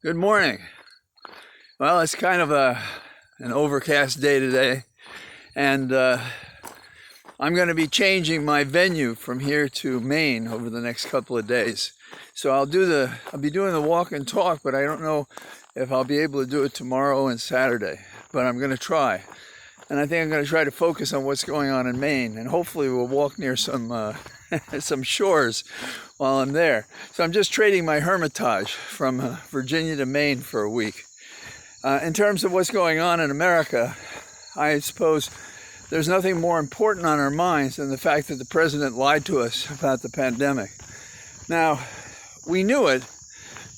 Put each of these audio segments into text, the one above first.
Good morning. Well, it's kind of an overcast day today, and I'm going to be changing my venue from here to Maine over the next couple of days. So I'll be doing the walk and talk, but I don't know if I'll be able to do it tomorrow and Saturday, but I'm going to try. And I think I'm going to try to focus on what's going on in Maine, and hopefully we'll walk near some some shores while I'm there. So I'm just trading my hermitage from Virginia to Maine for a week. In terms of what's going on in America, I suppose there's nothing more important on our minds than the fact that the president lied to us about the pandemic. Now, we knew it,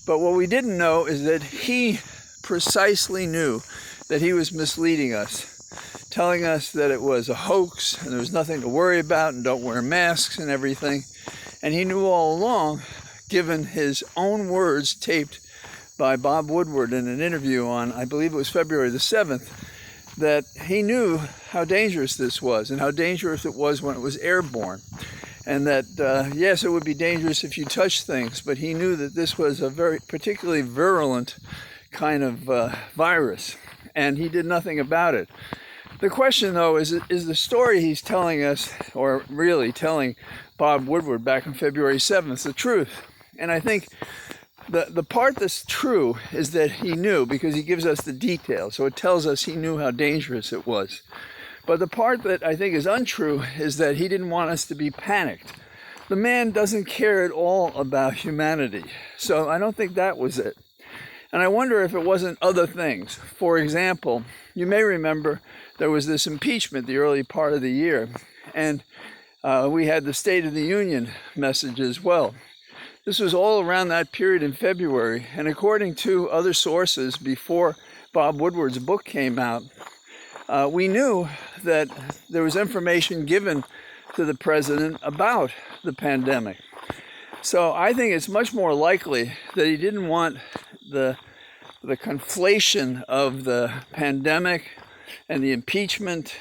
but what we didn't know is that he precisely knew that he was misleading us, telling us that it was a hoax and there was nothing to worry about and don't wear masks and everything. And he knew all along, given his own words taped by Bob Woodward in an interview on, I believe it was February the 7th, that he knew how dangerous this was and how dangerous it was when it was airborne. And that, yes, it would be dangerous if you touched things, but he knew that this was a very particularly virulent kind of virus, and he did nothing about it. The question, though, is the story he's telling us, or really telling Bob Woodward back on February 7th, the truth? And I think the part that's true is that he knew, because he gives us the details, so it tells us he knew how dangerous it was. But the part that I think is untrue is that he didn't want us to be panicked. The man doesn't care at all about humanity, so I don't think that was it. And I wonder if it wasn't other things. For example, you may remember there was this impeachment the early part of the year, and we had the State of the Union message as well. This was all around that period in February, and according to other sources before Bob Woodward's book came out, we knew that there was information given to the president about the pandemic. So I think it's much more likely that he didn't want the conflation of the pandemic and the impeachment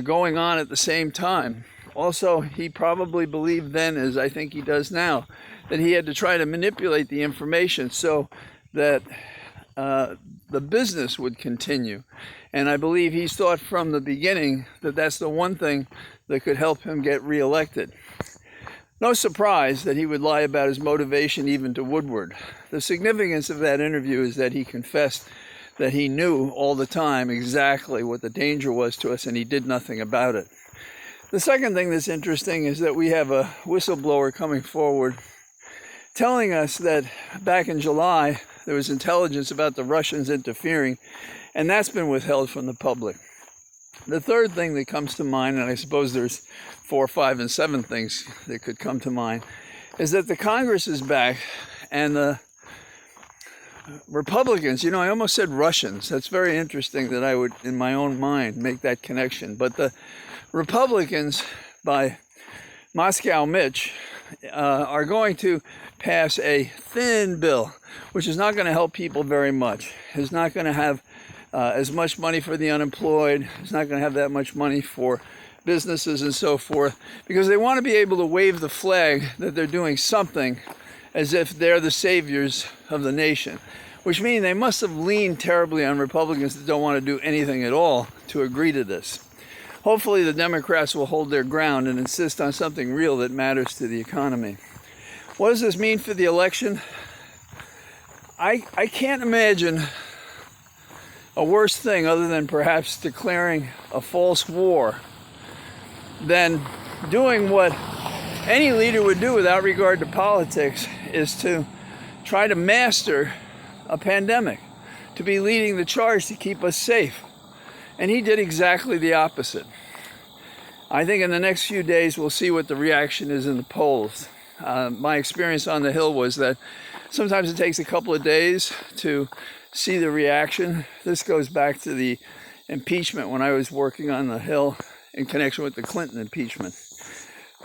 going on at the same time. Also, he probably believed then, as I think he does now, that he had to try to manipulate the information so that the business would continue. And I believe he's thought from the beginning that that's the one thing that could help him get reelected. No surprise that he would lie about his motivation even to Woodward. The significance of that interview is that he confessed that he knew all the time exactly what the danger was to us, and he did nothing about it. The second thing that's interesting is that we have a whistleblower coming forward telling us that back in July there was intelligence about the Russians interfering, and that's been withheld from the public. The third thing that comes to mind, and I suppose there's 4, 5, and 7 things that could come to mind, is that the Congress is back, and the Republicans, I almost said Russians. That's very interesting that I would, in my own mind, make that connection. But the Republicans, by Moscow Mitch, are going to pass a thin bill, which is not going to help people very much. It's not going to have as much money for the unemployed. It's not going to have that much money for businesses and so forth, because they want to be able to wave the flag that they're doing something as if they're the saviors of the nation, which means they must have leaned terribly on Republicans that don't want to do anything at all to agree to this. Hopefully the Democrats will hold their ground and insist on something real that matters to the economy. What does this mean for the election? I can't imagine a worse thing other than perhaps declaring a false war than doing what any leader would do without regard to politics, is to try to master a pandemic, to be leading the charge to keep us safe. And he did exactly the opposite. I think in the next few days we'll see what the reaction is in the polls. My experience on the Hill was that sometimes it takes a couple of days to see the reaction. This goes back to the impeachment when I was working on the Hill in connection with the Clinton impeachment.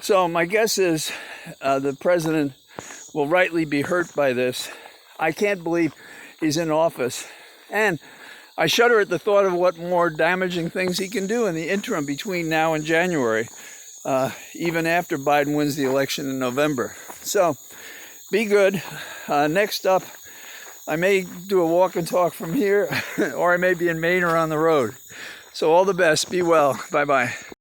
So my guess is the president will rightly be hurt by this. I can't believe he's in office. And I shudder at the thought of what more damaging things he can do in the interim between now and January, even after Biden wins the election in November. So be good. Next up, I may do a walk and talk from here, or I may be in Maine or on the road. So all the best. Be well. Bye-bye.